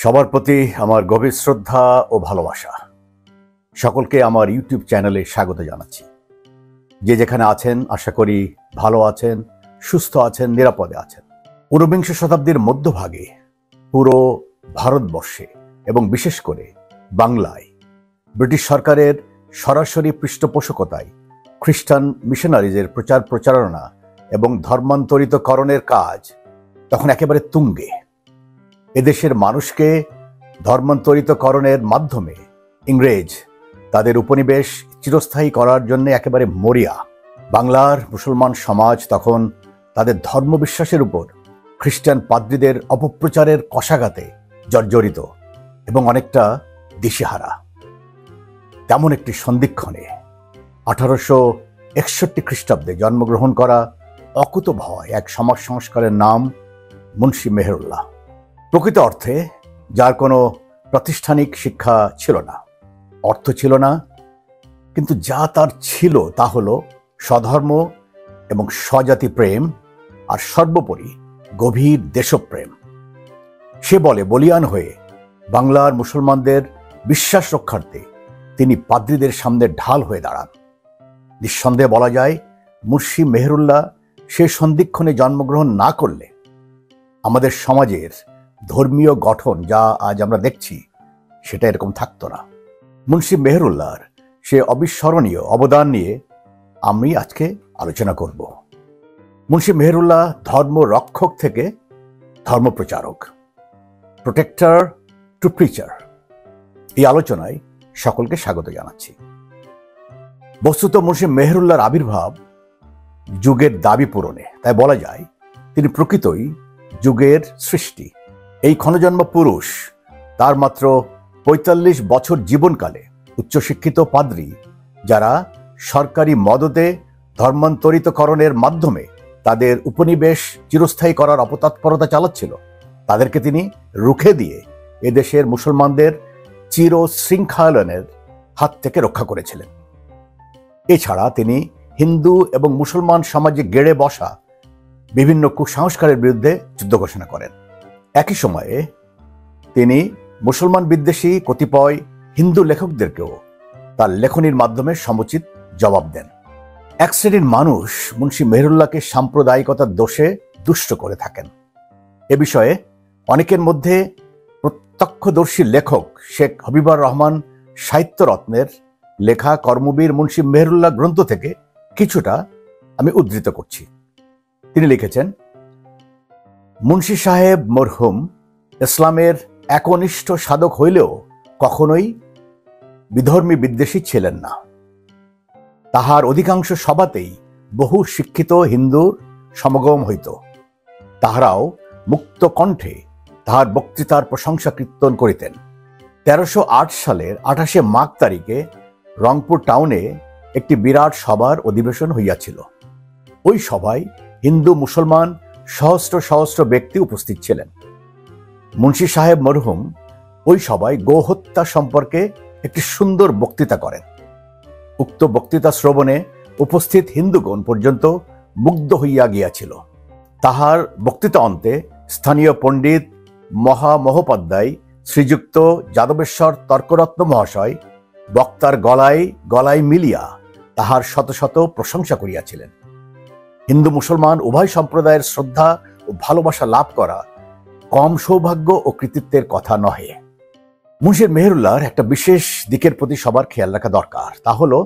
সবার প্রতি আমার গভীর শ্রদ্ধা ও ভালোবাসা। সকলকে আমার ইউটিউব চ্যানেলে স্বাগত জানাচ্ছি। যে যেখানে আছেন আশা করি ভালো আছেন, সুস্থ আছেন, নিরাপদে আছেন। ঊনবিংশ শতাব্দীর মধ্যভাগে পুরো ভারতবর্ষে এবং বিশেষ করে বাংলায় ব্রিটিশ সরকারের সরাসরি পৃষ্ঠপোষকতায় খ্রিস্টান মিশনারিজের প্রচার প্রচারণা এবং ধর্মান্তরিতকরণের কাজ তখন একেবারে তুঙ্গে। এদেশের মানুষকে ধর্মান্তরিতকরণের মাধ্যমে ইংরেজ তাদের উপনিবেশ চিরস্থায়ী করার জন্য একেবারে মরিয়া। বাংলার মুসলমান সমাজ তখন তাদের ধর্মবিশ্বাসের উপর খ্রিস্টান পাদ্রীদের অপপ্রচারের কষাঘাতে জর্জরিত এবং অনেকটা দিশেহারা। তেমন একটি সন্ধিক্ষণে 1861 খ্রিস্টাব্দে জন্মগ্রহণ করা অকুতোভয় এক সমাজ সংস্কারের নাম মুন্সি মেহেরুল্লাহ। প্রকৃত অর্থে যার কোনো প্রাতিষ্ঠানিক শিক্ষা ছিল না, অর্থ ছিল না, কিন্তু যা তার ছিল তা হলো স্বধর্ম এবং স্বজাতি প্রেম আর সর্বোপরি গভীর দেশপ্রেম। সে বলে বলিয়ান হয়ে বাংলার মুসলমানদের বিশ্বাস রক্ষার্থে তিনি পাদ্রীদের সামনে ঢাল হয়ে দাঁড়ান। নিঃসন্দেহে বলা যায় মুন্সি মেহেরুল্লাহ সে সন্ধিক্ষণে জন্মগ্রহণ না করলে আমাদের সমাজের ধর্মীয় গঠন যা আজ আমরা দেখছি সেটা এরকম থাকতো না। মুন্সি মেহেরুল্লাহর সে অবিস্মরণীয় অবদান নিয়ে আমি আজকে আলোচনা করব। মুন্সি মেহেরুল্লাহ ধর্ম রক্ষক থেকে ধর্মপ্রচারক, প্রোটেক্টর টু প্রিচার। এই আলোচনায় সকলকে স্বাগত জানাচ্ছি। বস্তুত মুন্সি মেহেরুল্লাহর আবির্ভাব যুগের দাবি পূরণে, তাই বলা যায় তিনি প্রকৃতই যুগের সৃষ্টি। এই ক্ষণজন্ম পুরুষ তার মাত্র ৪৫ বছর জীবনকালে উচ্চশিক্ষিত পাদ্রী যারা সরকারি মদদে ধর্মান্তরিতকরণের মাধ্যমে তাদের উপনিবেশ চিরস্থায়ী করার অপতৎপরতা চালাচ্ছিল, তাদেরকে তিনি রুখে দিয়ে এদেশের মুসলমানদের চিরশৃঙ্খলনের হাত থেকে রক্ষা করেছিলেন। এছাড়া তিনি হিন্দু এবং মুসলমান সমাজে গেড়ে বসা বিভিন্ন কুসংস্কারের বিরুদ্ধে যুদ্ধ ঘোষণা করেন। একই সময়ে তিনি মুসলমান বিদ্বেষী কতিপয় হিন্দু লেখকদেরকেও তার লেখনীর মাধ্যমে সমুচিত জবাব দেন। এক শ্রেণীর মানুষ মুন্সি মেহেরুল্লাহকে সাম্প্রদায়িকতার দোষে দুষ্ট করে থাকেন। এ বিষয়ে অনেকের মধ্যে প্রত্যক্ষদর্শী লেখক শেখ হাবিবুর রহমান সাহিত্যরত্নের লেখা কর্মবীর মুন্সি মেহেরুল্লাহ গ্রন্থ থেকে কিছুটা আমি উদ্ধৃত করছি। তিনি লিখেছেন, মুন্সি সাহেব মরহুম ইসলামের একনিষ্ঠ সাধক হইলেও কখনোই বিধর্মী বিদ্বেষী ছিলেন না। তাহার অধিকাংশ সভাতেই বহু শিক্ষিত হিন্দুর সমাগম হইত। তাহারাও মুক্ত কণ্ঠে তাহার বক্তৃতার প্রশংসা কীর্তন করিতেন। ১৩০৮ সালের ২৮শে মাঘ তারিখে রংপুর টাউনে একটি বিরাট সভার অধিবেশন হইয়াছিল। ওই সভায় হিন্দু মুসলমান সহস্র সহস্র ব্যক্তি উপস্থিত ছিলেন। মুন্সি সাহেব মরহুম ওই সভায় গোহত্যা সম্পর্কে একটি সুন্দর বক্তৃতা করেন। উক্ত বক্তৃতা শ্রবণে উপস্থিত হিন্দুগণ পর্যন্ত মুগ্ধ হইয়া গিয়াছিল। তাহার বক্তৃতা অন্তে স্থানীয় পণ্ডিত মহামহোপাধ্যায় শ্রীযুক্ত যাদবেশ্বর তর্করত্ন মহাশয় বক্তার গলায় গলায় মিলিয়া তাহার শত শত প্রশংসা করিয়াছিলেন। হিন্দু মুসলমান উভয় সম্প্রদায়ের শ্রদ্ধা ও ভালোবাসা লাভ করা কম সৌভাগ্য ও কৃতিত্বের কথা নহে। মুন্সি মেহেরুল্লাহর একটা বিশেষ দিকের প্রতি সবার খেয়াল রাখা দরকার, তা হলো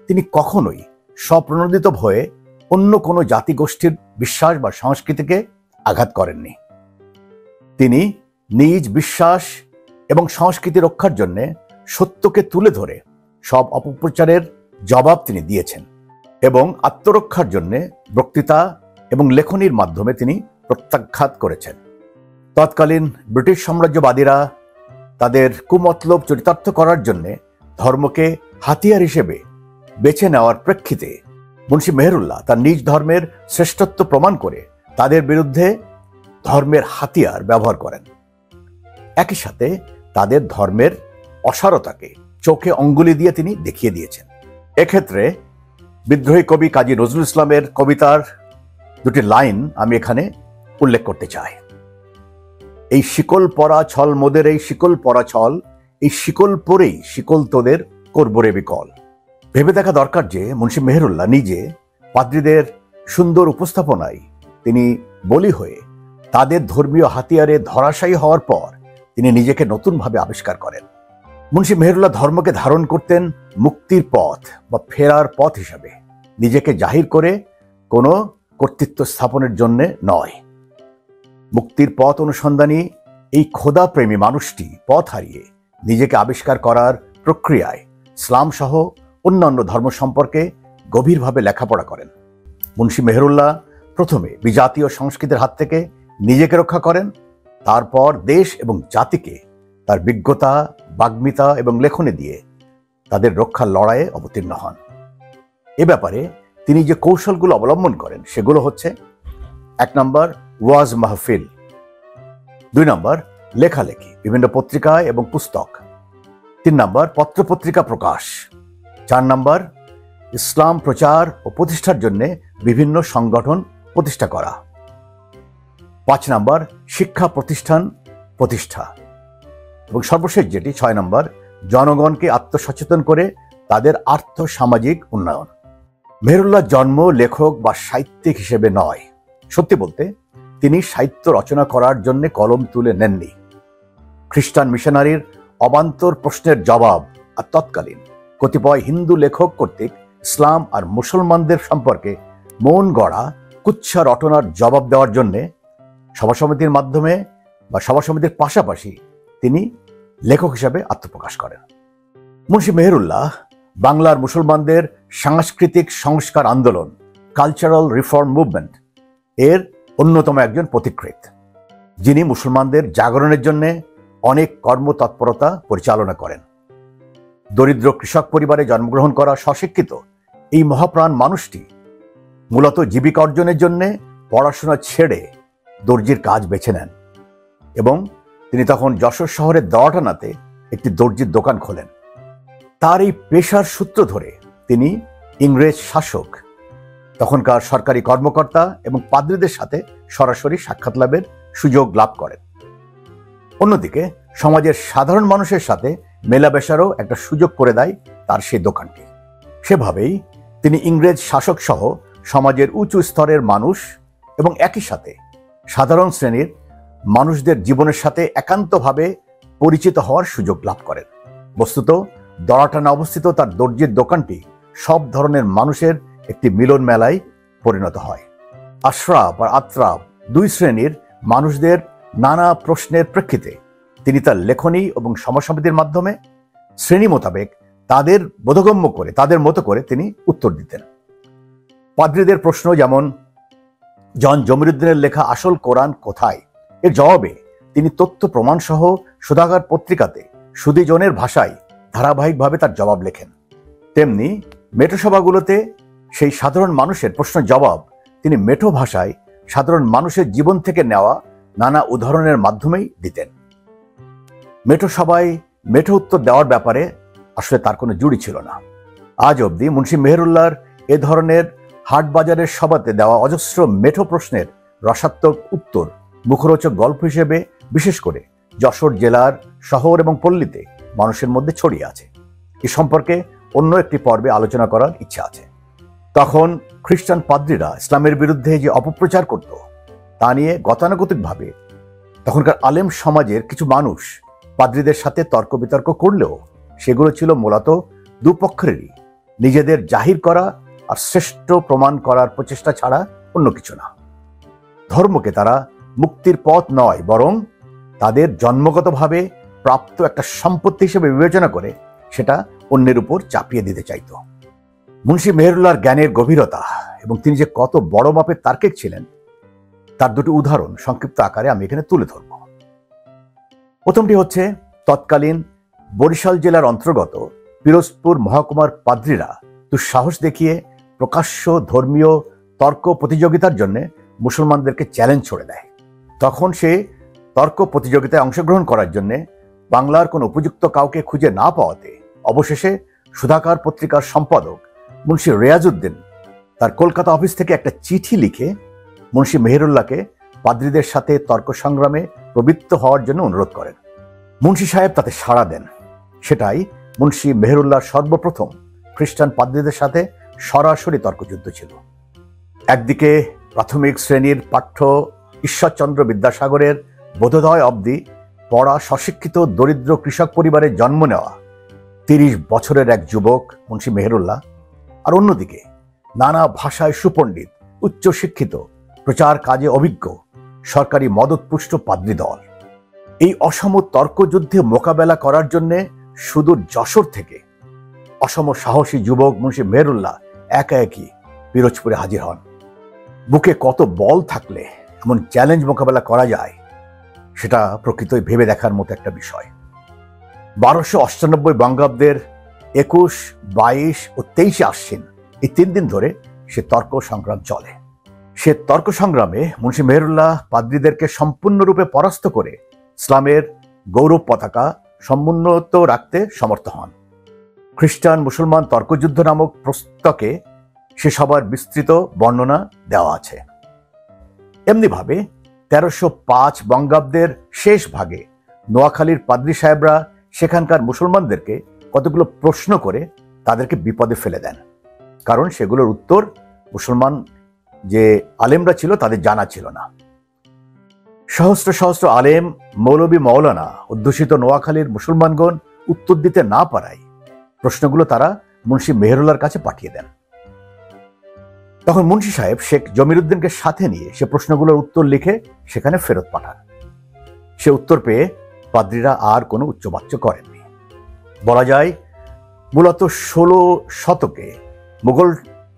তিনি কখনোই স্বপ্রণোদিত ভয়ে অন্য কোনো জাতিগোষ্ঠীর বিশ্বাস বা সংস্কৃতিকে আঘাত করেননি। তিনি নিজ বিশ্বাস এবং সংস্কৃতি রক্ষার জন্য সত্যকে তুলে ধরে সব অপপ্রচারের জবাব তিনি দিয়েছেন এবং আত্মরক্ষার জন্য বক্তৃতা এবং লেখনীর মাধ্যমে তিনি প্রত্যাঘাত করেছেন। তৎকালীন ব্রিটিশ সাম্রাজ্যবাদীরা তাদের কুমতলব চরিতার্থ করার জন্য ধর্মকে হাতিয়ার হিসেবে বেছে নেওয়ার প্রেক্ষিতে মুন্সি মেহেরুল্লাহ তার নিজ ধর্মের শ্রেষ্ঠত্ব প্রমাণ করে তাদের বিরুদ্ধে ধর্মের হাতিয়ার ব্যবহার করেন। একই সাথে তাদের ধর্মের অসারতাকে চোখে অঙ্গুলি দিয়ে তিনি দেখিয়ে দিয়েছেন। এক্ষেত্রে বিদ্রোহী কবি কাজী নজরুল ইসলামের কবিতার দুটি লাইন আমি এখানে উল্লেখ করতে চাই। এই শিকল পরা ছল মোদের, এই শিকল পরা ছল, এই শিকল পরেই শিকল তোদের করবরে বিকল। ভেবে দেখা দরকার যে মুন্সি মেহেরুল্লাহ নিজে পাদ্রীদের সুন্দর উপস্থাপনায় তিনি বলি হয়ে তাদের ধর্মীয় হাতিয়ারে ধরাশায়ী হওয়ার পর তিনি নিজেকে নতুনভাবে আবিষ্কার করেন। মুন্সি মেহেরুল্লাহ ধর্মকে ধারণ করতেন মুক্তির পথ বা ফেরার পথ হিসাবে, নিজেকে জাহির করে কোনো কর্তৃত্ব স্থাপনের জন্য নয়। মুক্তির পথ অনুসন্ধানী এই খোদাপ্রেমী মানুষটি পথ হারিয়ে নিজেকে আবিষ্কার করার প্রক্রিয়ায় ইসলাম সহ অন্যান্য ধর্ম সম্পর্কে গভীরভাবে লেখাপড়া করেন। মুন্সি মেহেরুল্লাহ প্রথমে বিজাতীয় সংস্কৃতির হাত থেকে নিজেকে রক্ষা করেন, তারপর দেশ এবং জাতিকে তার বিজ্ঞতা, বাগ্মিতা এবং লেখনী দিয়ে তাদের রক্ষার লড়াইয়ে অবতীর্ণ হন। এ ব্যাপারে তিনি যে কৌশলগুলো অবলম্বন করেন সেগুলো হচ্ছে: 1 নম্বর ওয়াজ মাহফিল, 2 নম্বর লেখালেখি, বিভিন্ন পত্রিকায় এবং পুস্তক, 3 নম্বর পত্রপত্রিকা প্রকাশ, 4 নম্বর ইসলাম প্রচার ও প্রতিষ্ঠার জন্য বিভিন্ন সংগঠন প্রতিষ্ঠা করা, 5 নম্বর শিক্ষা প্রতিষ্ঠান প্রতিষ্ঠা, এবং সর্বশেষ যেটি 6 নম্বর জনগণকে আত্মসচেতন করে তাদের আর্থ সামাজিক উন্নয়ন। মেহেরুল্লাহ জন্ম লেখক বা সাহিত্যিক হিসেবে নয়। সত্যি বলতে তিনি সাহিত্য রচনা করার জন্য কলম তুলে নেননি। খ্রিস্টান মিশনারির অবান্তর প্রশ্নের জবাব আর তৎকালীন কতিপয় হিন্দু লেখক কর্তৃক ইসলাম আর মুসলমানদের সম্পর্কে মন গড়া কুচ্ছা রটনার জবাব দেওয়ার জন্য সভাসমিতির মাধ্যমে বা সভাসমিতির পাশাপাশি তিনি লেখক হিসাবে আত্মপ্রকাশ করেন। মুন্সি মেহেরুল্লাহ বাংলার মুসলমানদের সাংস্কৃতিক সংস্কার আন্দোলন, কালচারাল রিফর্ম মুভমেন্ট এর অন্যতম একজন পথিকৃৎ, যিনি মুসলমানদের জাগরণের জন্য অনেক কর্মতৎপরতা পরিচালনা করেন। দরিদ্র কৃষক পরিবারে জন্মগ্রহণ করা স্বশিক্ষিত এই মহাপ্রাণ মানুষটি মূলত জীবিকা অর্জনের জন্য পড়াশোনা ছেড়ে দর্জির কাজ বেছে নেন এবং তিনি তখন যশোর শহরের দড়াটানাতে একটি দর্জির দোকান খোলেন। তার এই পেশার সূত্র ধরে তিনি ইংরেজ শাসক, তখনকার সরকারি কর্মকর্তা এবং পাদ্রীদের সাথে সরাসরি সাক্ষাৎ লাভের সুযোগ লাভ করেন। অন্যদিকে সমাজের সাধারণ মানুষের সাথে মেলামেশারও একটা সুযোগ করে দেয় তার সেই দোকানটি। সেভাবেই তিনি ইংরেজ শাসক সহ সমাজের উঁচু স্তরের মানুষ এবং একই সাথে সাধারণ শ্রেণীর মানুষদের জীবনের সাথে একান্তভাবে পরিচিত হওয়ার সুযোগ লাভ করেন। বস্তুত দড়াটানা অবস্থিত তার দর্জির দোকানটি সব ধরনের মানুষের একটি মিলন মেলায় পরিণত হয়। আশরাফ আর আত্রাফ দুই শ্রেণীর মানুষদের নানা প্রশ্নের প্রেক্ষিতে তিনি তার লেখনী এবং সমাজসমিতির মাধ্যমে শ্রেণী মোতাবেক তাদের বোধগম্য করে তাদের মতো করে তিনি উত্তর দিতেন। পাদ্রীদের প্রশ্ন যেমন জন জমিরুদ্দিনের লেখা আসল কোরআন কোথায়, এর জবাবে তিনি তথ্য প্রমাণ সহ সুধাগার পত্রিকাতে সুদীজনের ভাষায় ধারাবাহিকভাবে তার জবাব লেখেন। তেমনি মেঠো সভাগুলোতে সেই সাধারণ মানুষের প্রশ্ন জবাব তিনি মেঠো ভাষায় সাধারণ মানুষের জীবন থেকে নেওয়া নানা উদাহরণের মাধ্যমেই দিতেন। মেঠো সভায় মেঠো উত্তর দেওয়ার ব্যাপারে আসলে তার কোনো জুড়ি ছিল না। আজ অবধি মুন্সি মেহেরুল্লাহর এ ধরনের হাট বাজারের সভাতে দেওয়া অজস্র মেঠো প্রশ্নের রসাত্মক উত্তর মুখরোচক গল্প হিসেবে বিশেষ করে যশোর জেলার শহর এবং পল্লীতে মানুষের মধ্যে ছড়িয়ে আছে। এ সম্পর্কে অন্য একটি পর্বে আলোচনা করার ইচ্ছা আছে। তখন খ্রিস্টান পাদ্রীরা ইসলামের বিরুদ্ধে যে অপপ্রচার করত তা নিয়ে গতানুগতিকভাবে তখনকার আলেম সমাজের কিছু মানুষ পাদ্রীদের সাথে তর্ক বিতর্ক করলেও সেগুলো ছিল মূলত দুপক্ষেরই নিজেদের জাহির করা আর শ্রেষ্ঠ প্রমাণ করার প্রচেষ্টা ছাড়া অন্য কিছু না। ধর্মকে তারা মুক্তির পথ নয়, বরং তাদের জন্মগতভাবে প্রাপ্ত একটা সম্পত্তি হিসেবে বিবেচনা করে সেটা অন্যের উপর চাপিয়ে দিতে চাইত। মুন্সি মেহেরুল্লাহর জ্ঞানের গভীরতা এবং তিনি যে কত বড় মাপের তার্কিক ছিলেন তার দুটি উদাহরণ সংক্ষিপ্ত আকারে আমি এখানে তুলে ধরব। প্রথমটি হচ্ছে তৎকালীন বরিশাল জেলার অন্তর্গত পিরোজপুর মহকুমার পাদ্রীরা দুঃসাহস দেখিয়ে প্রকাশ্য ধর্মীয় তর্ক প্রতিযোগিতার জন্য মুসলমানদেরকে চ্যালেঞ্জ ছড়ে দেয়। তখন সে তর্ক প্রতিযোগিতায় অংশগ্রহণ করার জন্য বাংলার কোনো উপযুক্ত কাউকে খুঁজে না পাওয়াতে অবশেষে সুধাকার পত্রিকার সম্পাদক মুন্সি রেয়াজউদ্দিন তার কলকাতা অফিস থেকে একটা চিঠি লিখে মুন্সি মেহেরুল্লাহকে পাদ্রীদের সাথে তর্ক সংগ্রামে প্রবৃত্ত হওয়ার জন্য অনুরোধ করেন। মুন্সি সাহেব তাতে সাড়া দেন। সেটাই মুন্সি মেহেরুল্লাহর সর্বপ্রথম খ্রিস্টান পাদ্রীদের সাথে সরাসরি তর্কযুদ্ধ ছিল। একদিকে প্রাথমিক শ্রেণীর পাঠ্য ঈশ্বরচন্দ্র বিদ্যাসাগরের বোধোদয় অবধি পড়া স্বশিক্ষিত দরিদ্র কৃষক পরিবারে জন্ম নেওয়া 30 বছরের এক যুবক মুন্সি মেহেরুল্লাহ, আর অন্যদিকে নানা ভাষায় সুপণ্ডিত, উচ্চশিক্ষিত, প্রচার কাজে অভিজ্ঞ, সরকারি মদতপুষ্ট পাদ্রী দল। এই অসম তর্কযুদ্ধে মোকাবেলা করার জন্যে সুদূর যশোর থেকে অসম সাহসী যুবক মুন্সি মেহেরুল্লাহ একা একই পিরোজপুরে হাজির হন। বুকে কত বল থাকলে এমন চ্যালেঞ্জ মোকাবেলা করা যায়, সেটা প্রকৃতই ভেবে দেখার মতো একটা বিষয়। 1298 বঙ্গাব্দের 21, 22 ও 23 আশ্বিন এই 3 দিন ধরে সে তর্ক সংগ্রাম চলে। সে তর্ক সংগ্রামে মুন্সি মেহেরুল্লাহ পাদ্রীদেরকে সম্পূর্ণরূপে পরাস্ত করে ইসলামের গৌরব পতাকা সমুন্নত রাখতে সমর্থ হন। খ্রিস্টান মুসলমান তর্কযুদ্ধ নামক পুস্তকে সে সবার বিস্তৃত বর্ণনা দেওয়া আছে। এমনিভাবে 1305 বঙ্গাব্দের শেষ ভাগে নোয়াখালীর পাদ্রী সাহেবরা সেখানকার মুসলমানদেরকে কতগুলো প্রশ্ন করে তাদেরকে বিপদে ফেলে দেন, কারণ সেগুলোর উত্তর মুসলমান যে আলেমরা ছিল তাদের জানা ছিল না। সহস্র সহস্র আলেম, মৌলবী, মৌলানা অধ্যুষিত নোয়াখালীর মুসলমানগণ উত্তর দিতে না পারায় প্রশ্নগুলো তারা মুন্সি মেহেরুল্লাহর কাছে পাঠিয়ে দেন। তখন মুন্সি সাহেব শেখ জমিরুদ্দিনকে সাথে নিয়ে সে প্রশ্নগুলোর উত্তর লিখে সেখানে ফেরত পাঠান। সে উত্তর পেয়ে পাদ্রীরা আর কোনো উচ্চবাচ্য করেননি। বলা যায় মূলত 16 শতকে মুঘল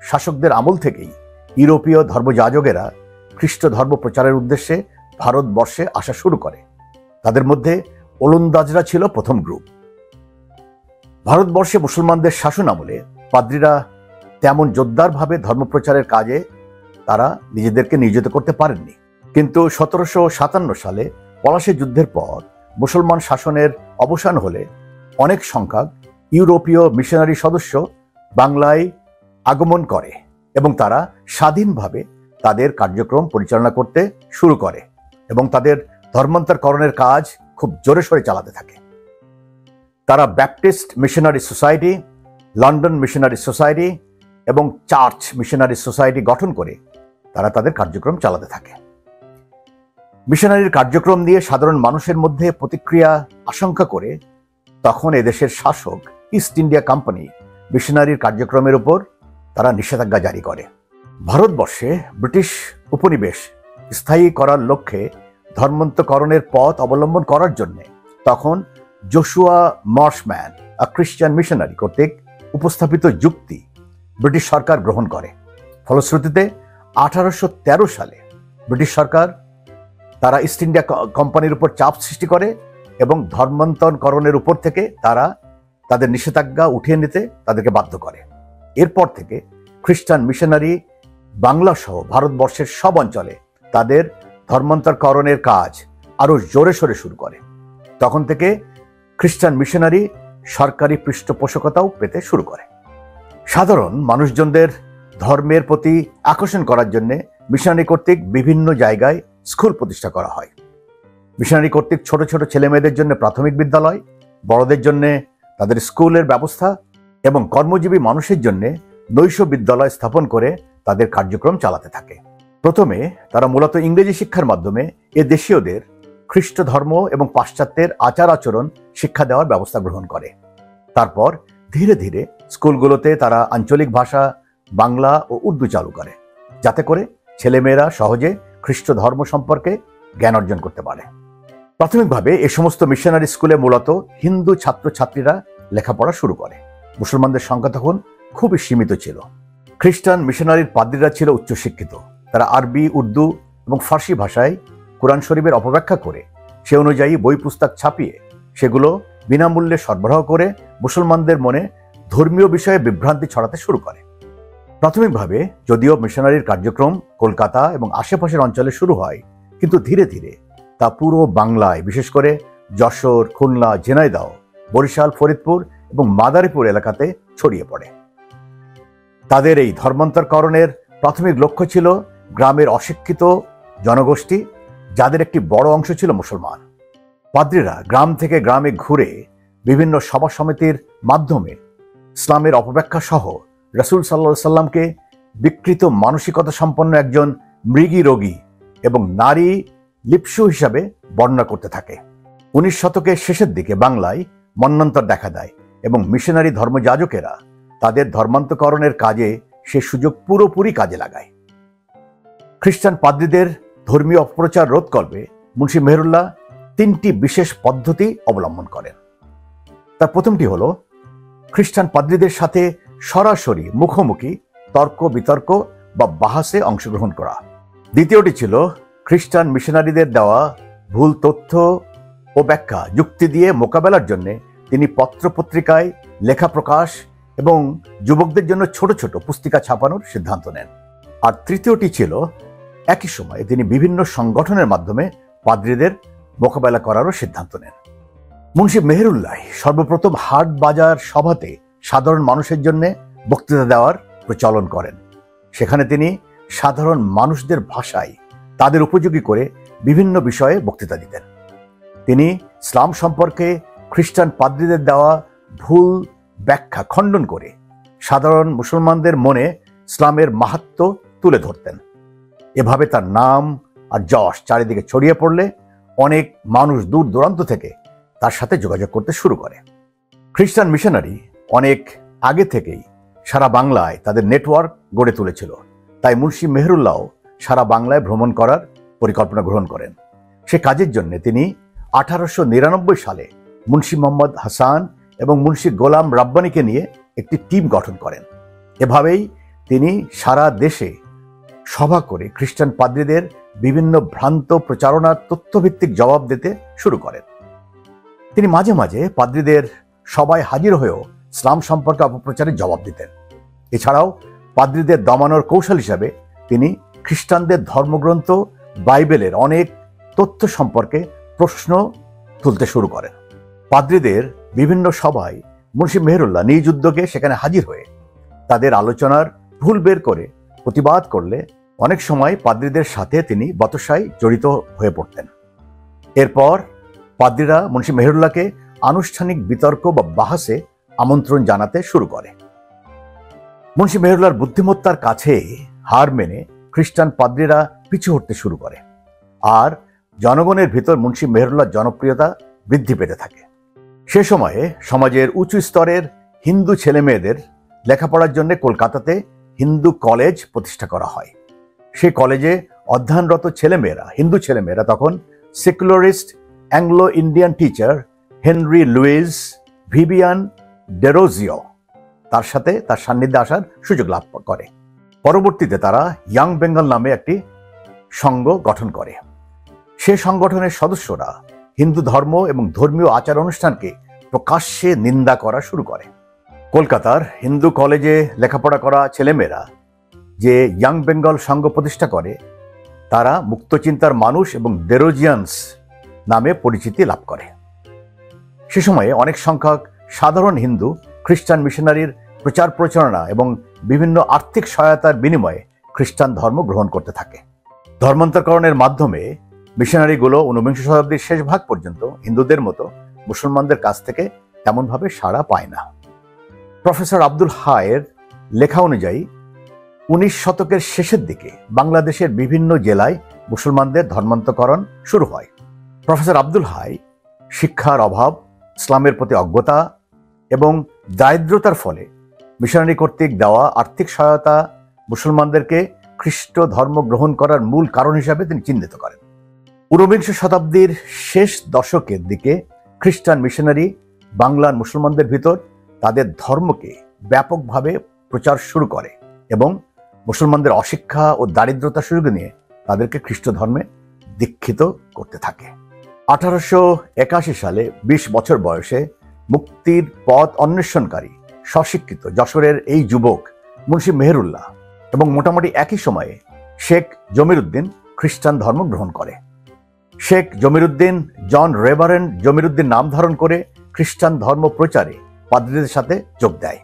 শাসকদের আমল থেকেই ইউরোপীয় ধর্মযাজকেরা খ্রিস্ট ধর্ম প্রচারের উদ্দেশ্যে ভারতবর্ষে আসা শুরু করে। তাদের মধ্যে ওলন্দাজরা ছিল প্রথম গ্রুপ। ভারতবর্ষে মুসলমানদের শাসন আমলে পাদ্রীরা তেমন জোরদারভাবে ধর্মপ্রচারের কাজে তারা নিজেদেরকে নিয়োজিত করতে পারেননি। কিন্তু 1757 সালে পলাশী যুদ্ধের পর মুসলমান শাসনের অবসান হলে অনেক সংখ্যক ইউরোপীয় মিশনারি সদস্য বাংলায় আগমন করে এবং তারা স্বাধীনভাবে তাদের কার্যক্রম পরিচালনা করতে শুরু করে এবং তাদের ধর্মান্তরকরণের কাজ খুব জোরে সোরে চালাতে থাকে। তারা Baptist missionary society, London missionary society এবং চার্চ মিশনারি সোসাইটি গঠন করে তারা তাদের কার্যক্রম চালাতে থাকে। মিশনারির কার্যক্রম নিয়ে সাধারণ মানুষের মধ্যে প্রতিক্রিয়া আশঙ্কা করে তখন এদেশের শাসক ইস্ট ইন্ডিয়া কোম্পানি মিশনারির কার্যক্রমের উপর তারা নিষেধাজ্ঞা জারি করে। ভারতবর্ষে ব্রিটিশ উপনিবেশ স্থায়ী করার লক্ষ্যে ধর্মান্তরকরণের পথ অবলম্বন করার জন্য তখন জোশুয়া মার্শম্যান, আ খ্রিস্টান মিশনারি কর্তৃক উপস্থাপিত যুক্তি ব্রিটিশ সরকার গ্রহণ করে। ফলশ্রুতিতে 1813 সালে ব্রিটিশ সরকার তারা ইস্ট ইন্ডিয়া কোম্পানির উপর চাপ সৃষ্টি করে এবং ধর্মান্তরকরণের উপর থেকে তারা তাদের নিষেধাজ্ঞা উঠিয়ে নিতে তাদেরকে বাধ্য করে। এরপর থেকে খ্রিস্টান মিশনারি বাংলা সহ ভারতবর্ষের সব অঞ্চলে তাদের ধর্মান্তরকরণের কাজ আরো জোরে সোরে শুরু করে। তখন থেকে খ্রিস্টান মিশনারি সরকারি পৃষ্ঠপোষকতাও পেতে শুরু করে। সাধারণ মানুষজনদের ধর্মের প্রতি আকর্ষণ করার জন্য মিশনারি কর্তৃক বিভিন্ন জায়গায় স্কুল প্রতিষ্ঠা করা হয়। মিশনারি কর্তৃক ছোট ছোট ছেলে মেয়েদের জন্য প্রাথমিক বিদ্যালয়, বড়দের জন্য তাদের স্কুলের ব্যবস্থা এবং কর্মজীবী মানুষের জন্য নৈশ বিদ্যালয় স্থাপন করে তাদের কার্যক্রম চালাতে থাকে। প্রথমে তারা মূলত ইংরেজি শিক্ষার মাধ্যমে এ দেশীয়দের খ্রিস্ট ধর্ম এবং পাশ্চাত্যের আচার আচরণ শিক্ষা দেওয়ার ব্যবস্থা গ্রহণ করে। তারপর ধীরে ধীরে স্কুলগুলোতে তারা আঞ্চলিক ভাষা বাংলা ও উর্দু চালু করে, যাতে করে ছেলেমেয়েরা সহজে খ্রিস্ট ধর্ম সম্পর্কে জ্ঞান অর্জন করতে পারে। প্রাথমিকভাবে এ সমস্ত মিশনারি স্কুলে মূলত হিন্দু ছাত্রছাত্রীরা লেখাপড়া শুরু করে। মুসলমানদের সংখ্যা তখন খুবই সীমিত ছিল। খ্রিস্টান মিশনারির পাদ্রীরা ছিল উচ্চশিক্ষিত। তারা আরবি, উর্দু এবং ফার্সি ভাষায় কোরআন শরীফের অপব্যাখ্যা করে সে অনুযায়ী বই পুস্তক ছাপিয়ে সেগুলো বিনামূল্যে সরবরাহ করে মুসলমানদের মনে ধর্মীয় বিষয়ে বিভ্রান্তি ছড়াতে শুরু করে। প্রাথমিকভাবে যদিও মিশনারির কার্যক্রম কলকাতা এবং আশেপাশের অঞ্চলে শুরু হয়, কিন্তু ধীরে ধীরে তা পুরো বাংলায়, বিশেষ করে যশোর, খুলনা, ঝিনাইদহ, বরিশাল, ফরিদপুর এবং মাদারীপুর এলাকাতে ছড়িয়ে পড়ে। তাদের এই ধর্মান্তরকরণের প্রাথমিক লক্ষ্য ছিল গ্রামের অশিক্ষিত জনগোষ্ঠী যাদের একটি বড় অংশ ছিল মুসলমান। পাদ্রীরা গ্রাম থেকে গ্রামে ঘুরে বিভিন্ন সভা সমিতির মাধ্যমে ইসলামের অপব্যাখ্যা সহ রাসূল সাল্লাল্লাহু আলাইহি সাল্লামকে বিকৃত মানসিকতা সম্পন্ন একজন মৃগী রোগী এবং নারী লিপ্সু হিসাবে বর্ণনা করতে থাকে। 19 শতকের শেষের দিকে বাংলায় মন্বন্তর দেখা দেয় এবং মিশনারি ধর্মযাজকেরা তাদের ধর্মান্তকরণের কাজে সে সুযোগ পুরোপুরি কাজে লাগায়। খ্রিস্টান পাদ্রীদের ধর্মীয় অপপ্রচার রোধ করবে মুন্সি মেহেরুল্লাহ 3টি বিশেষ পদ্ধতি অবলম্বন করেন। তার প্রথমটি হলো খ্রিস্টান পাদ্রীদের সাথে সরাসরি মুখোমুখি তর্ক বিতর্ক বা বাহাসে অংশগ্রহণ করা। দ্বিতীয়টি ছিল খ্রিস্টান মিশনারিদের দেওয়া ভুল তথ্য ও ব্যাখ্যা যুক্তি দিয়ে মোকাবেলার জন্য তিনি পত্রপত্রিকায় লেখা প্রকাশ এবং যুবকদের জন্য ছোট ছোট পুস্তিকা ছাপানোর সিদ্ধান্ত নেন। আর তৃতীয়টি ছিল একই সময়ে তিনি বিভিন্ন সংগঠনের মাধ্যমে পাদ্রীদের মোকাবেলা করারও সিদ্ধান্ত নেন। মুন্সি মেহেরুল্লাহ সর্বপ্রথম হাট বাজার সভাতে সাধারণ মানুষের জন্য বক্তৃতা দেওয়ার প্রচলন করেন। সেখানে তিনি সাধারণ মানুষদের ভাষায় তাদের উপযোগী করে বিভিন্ন বিষয়ে বক্তৃতা দিতেন। তিনি ইসলাম সম্পর্কে খ্রিস্টান পাদ্রীদের দেওয়া ভুল ব্যাখ্যা খণ্ডন করে সাধারণ মুসলমানদের মনে ইসলামের মাহাত্ম্য তুলে ধরতেন। এভাবে তার নাম আর যশ চারিদিকে ছড়িয়ে পড়লে অনেক মানুষ দূর দূরান্ত থেকে তার সাথে যোগাযোগ করতে শুরু করে। খ্রিস্টান মিশনারি অনেক আগে থেকেই সারা বাংলায় তাদের নেটওয়ার্ক গড়ে তুলেছিল, তাই মুন্সি মেহেরুল্লাহ সারা বাংলায় ভ্রমণ করার পরিকল্পনা গ্রহণ করেন। সে কাজের জন্য তিনি 1899 সালে মুন্সি মোহাম্মদ হাসান এবং মুন্সি গোলাম রাব্বানীকে নিয়ে একটি টিম গঠন করেন। এভাবেই তিনি সারা দেশে সভা করে খ্রিস্টান পাদ্রীদের বিভিন্ন ভ্রান্ত প্রচারণার তথ্যভিত্তিক জবাব দিতে শুরু করেন। তিনি মাঝে মাঝে পাদ্রীদের সবাই হাজির হয়েও ইসলাম সম্পর্কে অপপ্রচারের জবাব দিতেন। এছাড়াও পাদ্রীদের দমানোর কৌশল হিসাবে তিনি খ্রিস্টানদের ধর্মগ্রন্থ বাইবেলের অনেক তথ্য সম্পর্কে প্রশ্ন তুলতে শুরু করেন। পাদ্রীদের বিভিন্ন সভায় মুন্সি মেহেরুল্লাহ নিজ উদ্যোগে সেখানে হাজির হয়ে তাদের আলোচনার ভুল বের করে প্রতিবাদ করলে অনেক সময় পাদ্রীদের সাথে তিনি বচসায় জড়িত হয়ে পড়তেন। এরপর পাদ্রীরা মুন্সি মেহেরুল্লাহকে আনুষ্ঠানিক বিতর্ক বা বাহাসে আমন্ত্রণ জানাতে শুরু করে। মুন্সি মেহেরুল্লাহর বুদ্ধিমত্তার কাছে হার মেনে খ্রিস্টান পাদ্রীরা পিছু হটতে শুরু করে, আর জনগণের ভিতর মুন্সি মেহেরুল্লাহর জনপ্রিয়তা বৃদ্ধি পেতে থাকে। সে সময়ে সমাজের উঁচু স্তরের হিন্দু ছেলে মেয়েদের লেখাপড়ার জন্য কলকাতাতে হিন্দু কলেজ প্রতিষ্ঠা করা হয়। সেই কলেজে অধ্যয়নরত হিন্দু ছেলেমেয়েরা তখন secularist Anglo Indian teacher Henry Louis Vivian Derozio তার সান্নিধ্যে আসার সুযোগ লাভ করে। পরবর্তীতে তারা ইয়াং বেঙ্গল নামে একটি সংঘ গঠন করে। সে সংগঠনের সদস্যরা হিন্দু ধর্ম এবং ধর্মীয় আচার অনুষ্ঠানকে প্রকাশ্যে নিন্দা করা শুরু করে। কলকাতার হিন্দু কলেজে লেখাপড়া করা ছেলেমেয়েরা যে ইয়াং বেঙ্গল সংঘ প্রতিষ্ঠা করে তারা মুক্তচিন্তার মানুষ এবং ডেরোজিয়ান্স নামে পরিচিতি লাভ করে। সে সময়ে অনেক সংখ্যক সাধারণ হিন্দু খ্রিস্টান মিশনারির প্রচার প্রচারণা এবং বিভিন্ন আর্থিক সহায়তার বিনিময়ে খ্রিস্টান ধর্ম গ্রহণ করতে থাকে। ধর্মান্তরকরণের মাধ্যমে মিশনারিগুলো 19বিংশ শতাব্দীর শেষ ভাগ পর্যন্ত হিন্দুদের মতো মুসলমানদের কাছ থেকে তেমনভাবে সাড়া পায় না। প্রফেসর আব্দুল হায়ের লেখা অনুযায়ী 19 শতকের শেষের দিকে বাংলাদেশের বিভিন্ন জেলায় মুসলমানদের ধর্মান্তরকরণ শুরু হয়। প্রফেসর আব্দুল হাই শিক্ষার অভাব, ইসলামের প্রতি অজ্ঞতা এবং দারিদ্রতার ফলে মিশনারি কর্তৃক দেওয়া আর্থিক সহায়তা মুসলমানদেরকে খ্রিস্ট ধর্ম গ্রহণ করার মূল কারণ হিসাবে তিনি চিহ্নিত করেন। 19বিংশ শতাব্দীর শেষ দশকের দিকে খ্রিস্টান মিশনারি বাংলার মুসলমানদের ভিতর তাদের ধর্মকে ব্যাপকভাবে প্রচার শুরু করে এবং মুসলমানদের অশিক্ষা ও দারিদ্রতার সুযোগ নিয়ে তাদেরকে খ্রিস্ট ধর্মে দীক্ষিত করতে থাকে। 1881 সালে 20 বছর বয়সে মুক্তির পথ অন্বেষণকারী স্বশিক্ষিত যশোরের এই যুবক মুন্সি মেহেরুল্লাহ এবং মোটামুটি একই সময়ে শেখ জমিরুদ্দিন খ্রিস্টান ধর্ম গ্রহণ করে। শেখ জমিরুদ্দিন জন রেভারেন্ড জমিরুদ্দিন নাম ধারণ করে খ্রিস্টান ধর্ম প্রচারে পাদ্রীদের সাথে যোগ দেয়,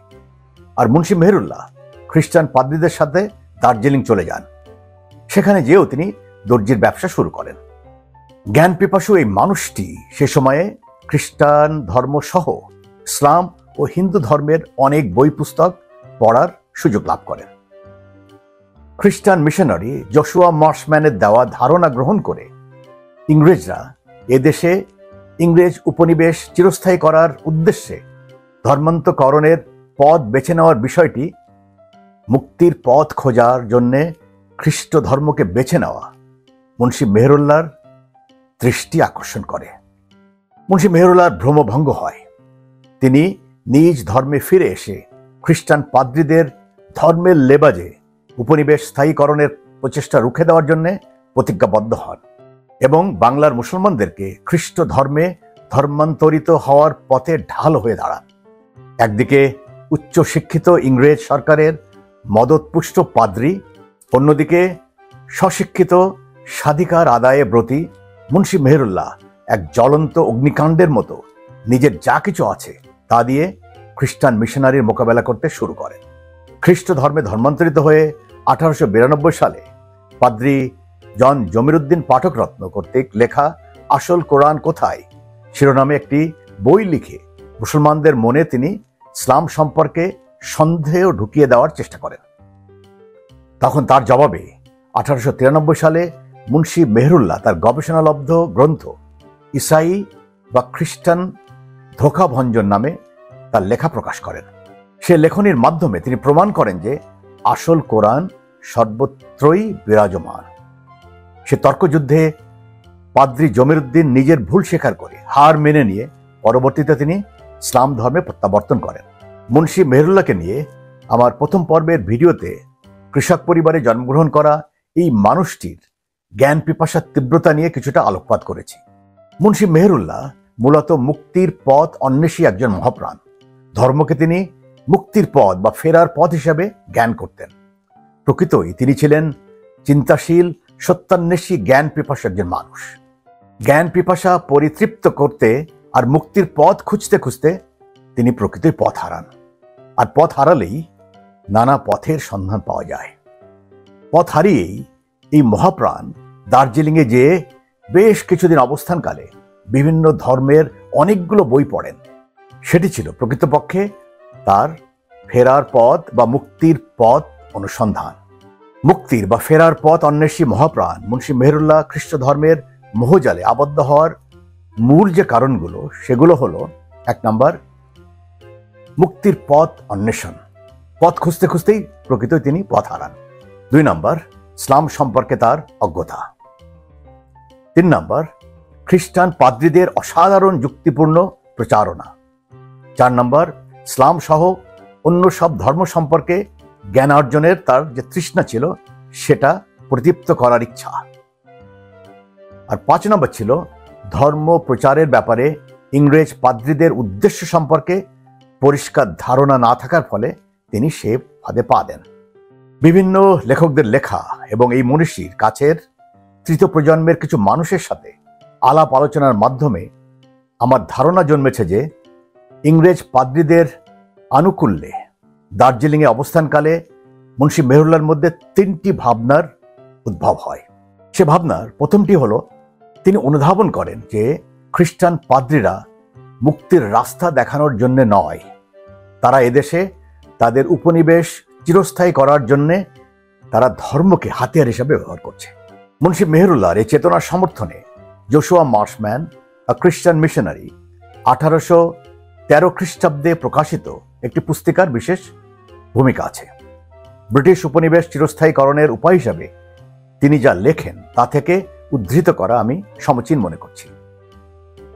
আর মুন্সি মেহেরুল্লাহ খ্রিস্টান পাদ্রীদের সাথে দার্জিলিং চলে যান। সেখানে যেও তিনি দর্জির ব্যবসা শুরু করেন। জ্ঞান পিপাসু এই মানুষটি সে সময়ে খ্রিস্টান ধর্ম সহ ইসলাম ও হিন্দু ধর্মের অনেক বই পুস্তক পড়ার সুযোগ লাভ করেন। খ্রিস্টান মিশনারি জশুয়া মার্শম্যানের দেওয়া ধারণা গ্রহণ করে ইংরেজরা এদেশে ইংরেজ উপনিবেশ চিরস্থায়ী করার উদ্দেশ্যে ধর্মান্তকরণের পথ বেছে নেওয়ার বিষয়টি, মুক্তির পথ খোঁজার জন্যে খ্রিস্ট ধর্মকে বেছে নেওয়া মুন্সি মেহেরুল্লাহর দৃষ্টি আকর্ষণ করে। মুন্সি মেহেরুল্লাহর ভ্রমভঙ্গ হয়। তিনি নিজ ধর্মে ফিরে এসে খ্রিস্টান পাদ্রীদের ধর্মের লেবাজে উপনিবেশ স্থায়ীকরণের প্রচেষ্টা রুখে দেওয়ার জন্য প্রতিজ্ঞাবদ্ধ হন এবং বাংলার মুসলমানদেরকে খ্রিস্ট ধর্মে ধর্মান্তরিত হওয়ার পথে ঢাল হয়ে দাঁড়ান। একদিকে উচ্চশিক্ষিত ইংরেজ সরকারের মদতপুষ্ট পাদ্রী, অন্যদিকে স্বশিক্ষিত স্বাধিকার আদায়ে ব্রতী মুন্সি মেহেরুল্লাহ এক জ্বলন্ত অগ্নিকাণ্ডের মতো নিজের যা কিছু আছে তা দিয়ে খ্রিস্টান মিশনারির মোকাবেলা করতে শুরু করেন। খ্রিস্ট ধর্মে ধর্মান্তরিত হয়ে 1892 সালে পাদ্রী জন জমিরুদ্দিন পাঠকরত্ন কর্তৃক লেখা আসল কোরআন কোথায় শিরোনামে একটি বই লিখে মুসলমানদের মনে তিনি ইসলাম সম্পর্কে সন্দেহ ঢুকিয়ে দেওয়ার চেষ্টা করেন। তখন তার জবাবে 1893 সালে মুন্সি মেহেরুল্লাহ তার গবেষণালব্ধ গ্রন্থ ইসাই বা খ্রিস্টান ধোঁকাভঞ্জন নামে তার লেখা প্রকাশ করেন। সে লেখনীর মাধ্যমে তিনি প্রমাণ করেন যে আসল কোরআন সর্বত্রই বিরাজমান। সে তর্কযুদ্ধে পাদ্রী জমিরুদ্দিন নিজের ভুল স্বীকার করে হার মেনে নিয়ে পরবর্তীতে তিনি ইসলাম ধর্মে প্রত্যাবর্তন করেন। মুন্সি মেহেরুল্লাহকে নিয়ে আমার প্রথম পর্বের ভিডিওতে কৃষক পরিবারে জন্মগ্রহণ করা এই মানুষটির জ্ঞান পিপাসার তীব্রতা নিয়ে কিছুটা আলোকপাত করেছি। মুন্সি মেহেরুল্লাহ মূলত মুক্তির পথ অন্বেষী একজন মহাপ্রাণ। ধর্মকে তিনি মুক্তির পথ বা ফেরার পথ হিসাবে জ্ঞান করতেন। প্রকৃতই তিনি ছিলেন চিন্তাশীল, সত্যান্বেষী, জ্ঞান পিপাসা একজন মানুষ। জ্ঞান পিপাসা পরিতৃপ্ত করতে আর মুক্তির পথ খুঁজতে খুঁজতে তিনি প্রকৃতই পথ হারান। আর পথ হারালেই নানা পথের সন্ধান পাওয়া যায়। পথ হারিয়েই এই মহাপ্রাণ দার্জিলিংয়ে যেয়ে বেশ কিছুদিন অবস্থানকালে বিভিন্ন ধর্মের অনেকগুলো বই পড়েন। সেটি ছিল প্রকৃতপক্ষে তার ফেরার পথ বা মুক্তির পথ অনুসন্ধান। মুক্তির বা ফেরার পথ অন্বেষী মহাপ্রাণ মুন্সি মেহেরুল্লাহ খ্রিস্ট ধর্মের মোহজালে আবদ্ধ হওয়ার মূল যে কারণগুলো সেগুলো হলো, 1 নম্বর, মুক্তির পথ অন্বেষণ। পথ খুঁজতে খুঁজতেই প্রকৃতই তিনি পথ হারান। 2 নম্বর, ইসলাম সম্পর্কে তার অজ্ঞতা। 3 নম্বর, খ্রিস্টান পাদ্রীদের অসাধারণ যুক্তিপূর্ণ প্রচারণা। 4 নম্বর, ইসলাম সহ অন্য সব ধর্ম সম্পর্কে জ্ঞান অর্জনের তার যে তৃষ্ণা ছিল সেটা প্রদীপ্ত করার ইচ্ছা। আর 5 নম্বর ছিল ধর্ম প্রচারের ব্যাপারে ইংরেজ পাদ্রীদের উদ্দেশ্য সম্পর্কে পরিষ্কার ধারণা না থাকার ফলে তিনি সে ফাঁদে পা দেন। বিভিন্ন লেখকদের লেখা এবং এই মনীষীর কাছের তৃতীয় প্রজন্মের কিছু মানুষের সাথে আলাপ আলোচনার মাধ্যমে আমার ধারণা জন্মেছে যে ইংরেজ পাদ্রীদের আনুকূল্যে দার্জিলিংয়ে অবস্থানকালে মুন্সি মেহেরুল্লাহর মধ্যে 3টি ভাবনার উদ্ভব হয়। সে ভাবনার প্রথমটি হলো, তিনি অনুধাবন করেন যে খ্রিস্টান পাদ্রীরা মুক্তির রাস্তা দেখানোর জন্য নয়, তারা এদেশে তাদের উপনিবেশ চিরস্থায়ী করার জন্যে তারা ধর্মকে হাতিয়ার হিসাবে ব্যবহার করছে। মুন্সি মেহেরুল্লাহর এই চেতনার সমর্থনে জশুয়া মার্শম্যান, আ খ্রিস্টান মিশনারি, 1813 খ্রিস্টাব্দে প্রকাশিত একটি পুস্তিকার বিশেষ ভূমিকা আছে। ব্রিটিশ উপনিবেশ চিরস্থায়ীকরণের উপায় হিসাবে তিনি যা লেখেন তা থেকে উদ্ধৃত করা আমি সমীচীন মনে করছি।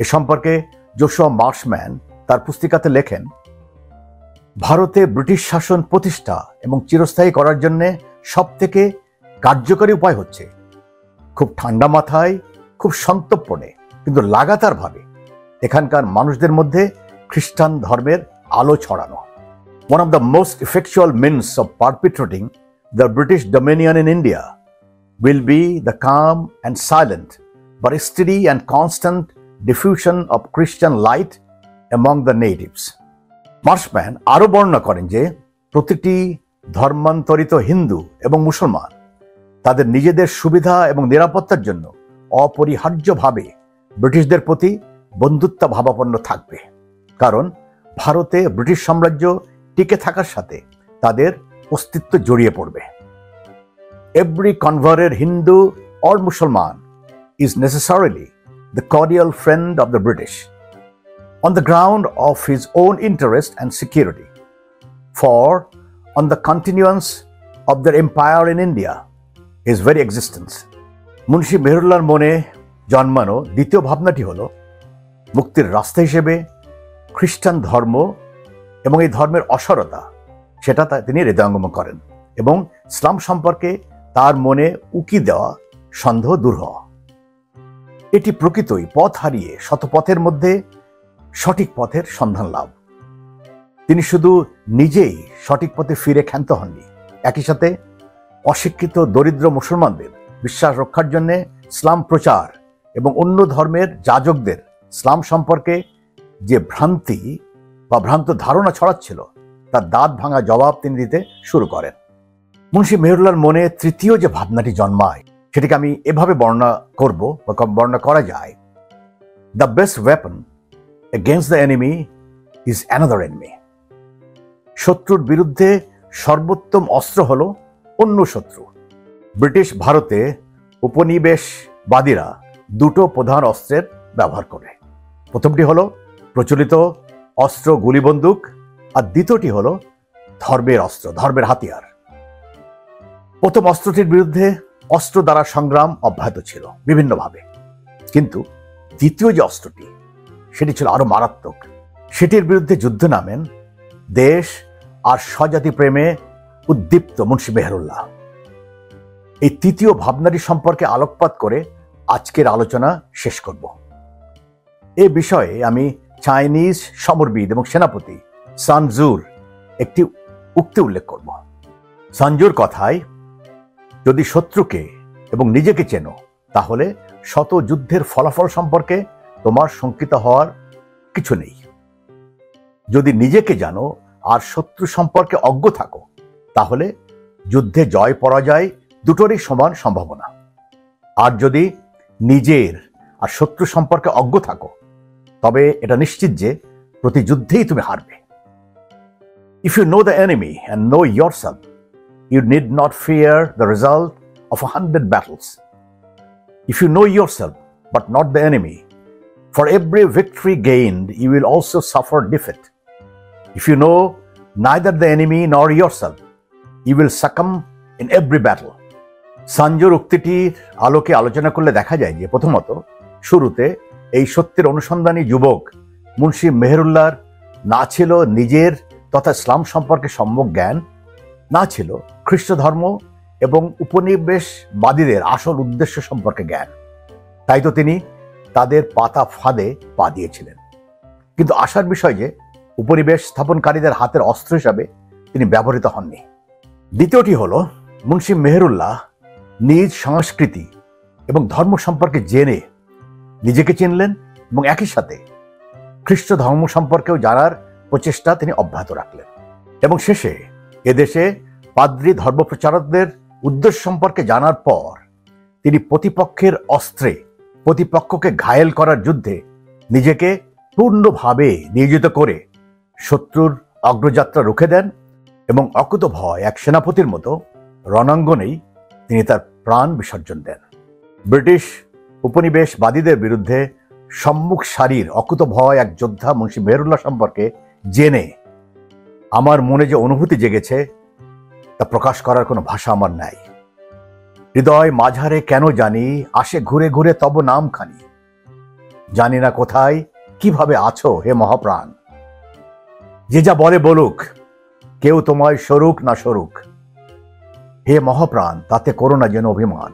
এ সম্পর্কে জশুয়া মার্শম্যান তার পুস্তিকাতে লেখেন, ভারতে ব্রিটিশ শাসন প্রতিষ্ঠা এবং চিরস্থায়ী করার জন্য সবথেকে কার্যকরী উপায় হচ্ছে খুব ঠান্ডা মাথায়, খুব সন্তর্পণে কিন্তু লাগাতারভাবে এখানকার মানুষদের মধ্যে খ্রিস্টান ধর্মের আলো ছড়ানো। One of the most effectual means of perpetuating the British dominion in India will be the calm and silent but steady and constant diffusion of Christian light among the natives. Marshman আরো বর্ণনা করেন যে প্রতিটি ধর্মান্তরিত হিন্দু এবং মুসলমান তাদের নিজেদের সুবিধা এবং নিরাপত্তার জন্য অপরিহার্যভাবে ব্রিটিশদের প্রতি বন্ধুত্বভাবাপন্ন থাকবে, কারণ ভারতে ব্রিটিশ সাম্রাজ্য টিকে থাকার সাথে তাদের অস্তিত্ব জড়িয়ে পড়বে। Every converted Hindu or Muslim is necessarily the cordial friend of the British on the ground of his own interest and security, for on the continuance of their empire in India, his very existence. Munshi মেহেরুল্লাহর মনে জন্মানো দ্বিতীয় ভাবনাটি হল মুক্তির রাস্তা হিসেবে খ্রিস্টান ধর্ম এবং এই ধর্মের অসারতা, সেটা তিনি হৃদয়ঙ্গম করেন এবং ইসলাম সম্পর্কে তার মনে উকি দেওয়া সন্দেহ দূর হওয়া। এটি প্রকৃতই পথ হারিয়ে শতপথের মধ্যে সঠিক পথের সন্ধান লাভ। তিনি শুধু নিজেই সঠিক পথে ফিরে ক্ষান্ত হননি, একই সাথে অশিক্ষিত দরিদ্র মুসলমানদের বিশ্বাস রক্ষার জন্য ইসলাম প্রচার এবং অন্য ধর্মের যাজকদের ইসলাম সম্পর্কে যে ভ্রান্তি বা ভ্রান্ত ধারণা ছড়াচ্ছিল তার দাঁত ভাঙা জবাব তিনি দিতে শুরু করেন। মুন্সি মেহেরুল্লাহর মনে তৃতীয় যে ভাবনাটি জন্মায় সেটিকে আমি এভাবে বর্ণনা করব বা বর্ণনা করা যায়, the best weapon against the enemy is another enemy. শত্রুর বিরুদ্ধে সর্বোত্তম অস্ত্র হল অন্য শত্রু। ব্রিটিশ ভারতে উপনিবেশবাদীরা দুটো প্রধান অস্ত্রের ব্যবহার করে। প্রথমটি হলো প্রচলিত অস্ত্র গুলিবন্দুক, আর দ্বিতীয়টি হলো ধর্মের অস্ত্র, ধর্মের হাতিয়ার। প্রথম অস্ত্রটির বিরুদ্ধে অস্ত্র দ্বারা সংগ্রাম অব্যাহত ছিল বিভিন্নভাবে, কিন্তু দ্বিতীয় যে অস্ত্রটি সেটি ছিল আরো মারাত্মক। সেটির বিরুদ্ধে যুদ্ধে নামেন দেশ আর স্বজাতি প্রেমে উদ্দীপ্ত মুন্সি মেহেরুল্লাহ। এই তৃতীয় ভাবনাটি সম্পর্কে আলোকপাত করে আজকের আলোচনা শেষ করব। এ বিষয়ে আমি চাইনিজ সমরবিদ এবং সেনাপতি সান জুর একটি উক্তি উল্লেখ করব। সান জুর কথায়, যদি শত্রুকে এবং নিজেকে চেনো তাহলে শত যুদ্ধের ফলাফল সম্পর্কে তোমার শঙ্কিত হওয়ার কিছু নেই। যদি নিজেকে জানো আর শত্রু সম্পর্কে অজ্ঞ থাকো তাহলে যুদ্ধে জয় পরাজয় দুটোরই সমান সম্ভাবনা। আর যদি নিজের আর শত্রু সম্পর্কে অজ্ঞ থাকো তবে এটা নিশ্চিত যে প্রতি যুদ্ধেই তুমি হারবে। If you know the enemy and know yourself, you need not fear the result of 100 battles. If you know yourself but not the enemy, for every victory gained you will also suffer defeat. If you know neither the enemy nor yourself, you will succumb in every battle. সানজুর উক্তিটির আলোকে আলোচনা করলে দেখা যায় যে প্রথমত শুরুতে এই সত্যের অনুসন্ধানী যুবক মুন্সি মেহেরুল্লাহর না ছিল নিজের তথা ইসলাম সম্পর্কে সম্যক জ্ঞান, না ছিল খ্রিস্ট ধর্ম এবং উপনিবেশবাদীদের আসল উদ্দেশ্য সম্পর্কে জ্ঞান। তাই তো তিনি তাদের পাতা ফাঁদে পা দিয়েছিলেন। কিন্তু আশার বিষয় যে উপনিবেশ স্থাপনকারীদের হাতের অস্ত্র হিসাবে তিনি ব্যবহৃত হননি। দ্বিতীয়টি হল মুন্সি মেহেরুল্লাহ নিজ সংস্কৃতি এবং ধর্ম সম্পর্কে জেনে নিজেকে চিনলেন এবং একই সাথে খ্রিস্ট ধর্ম সম্পর্কেও জানার প্রচেষ্টা তিনি অব্যাহত রাখলেন। এবং শেষে এদেশে পাদ্রী ধর্মপ্রচারকদের উদ্দেশ্য সম্পর্কে জানার পর তিনি প্রতিপক্ষের অস্ত্রে প্রতিপক্ষকে ঘায়েল করার যুদ্ধে নিজেকে পূর্ণভাবে নিয়োজিত করে শত্রুর অগ্রযাত্রা রুখে দেন এবং অকুতভয় এক সেনাপতির মতো রণাঙ্গনেই তিনি তার প্রাণ বিসর্জন দেন। ব্রিটিশ উপনিবেশবাদীদের বিরুদ্ধে সম্মুখ সারির অকুতভয় এক যোদ্ধা মুন্সি মেহেরুল্লাহ সম্পর্কে জেনে আমার মনে যে অনুভূতি জেগেছে তা প্রকাশ করার কোনো ভাষা আমার নাই। হৃদয় মাঝারে কেন জানি আসে ঘুরে ঘুরে তব নাম খানি, জানি না কোথায় কিভাবে আছো হে মহাপ্রাণ। যে যা বলে বলুক, কেউ তোমায় সরুক না সরুক, হে মহাপ্রাণ তাতে করো না যেন অভিমান।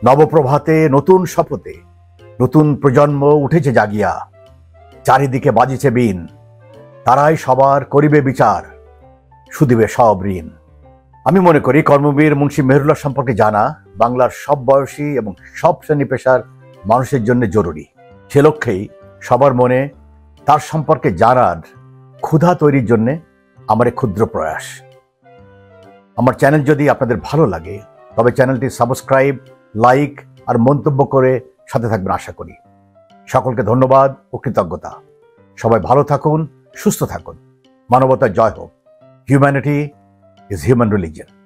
নবপ্রভাতে নতুন শপথে নতুন প্রজন্ম উঠেছে জাগিয়া, চারিদিকে বাজিছে বিন, তারাই সবার করিবে বিচার, শুধিবে সব ঋণ। আমি মনে করি কর্মবীর মুন্সি মেহেরুল্লাহ সম্পর্কে জানা বাংলার সব বয়সী এবং সব শ্রেণী পেশার মানুষের জন্য জরুরি। সে লক্ষ্যেই সবার মনে তার সম্পর্কে জানার ক্ষুধা তৈরির জন্য আমার ক্ষুদ্র প্রয়াস। আমার চ্যানেল যদি আপনাদের ভালো লাগে তবে চ্যানেলটি সাবস্ক্রাইব, লাইক আর মন্তব্য করে সাথে থাকবেন আশা করি। সকলকে ধন্যবাদ ও কৃতজ্ঞতা। সবাই ভালো থাকুন, সুস্থ থাকুন। মানবতার জয় হোক। Humanity is human religion.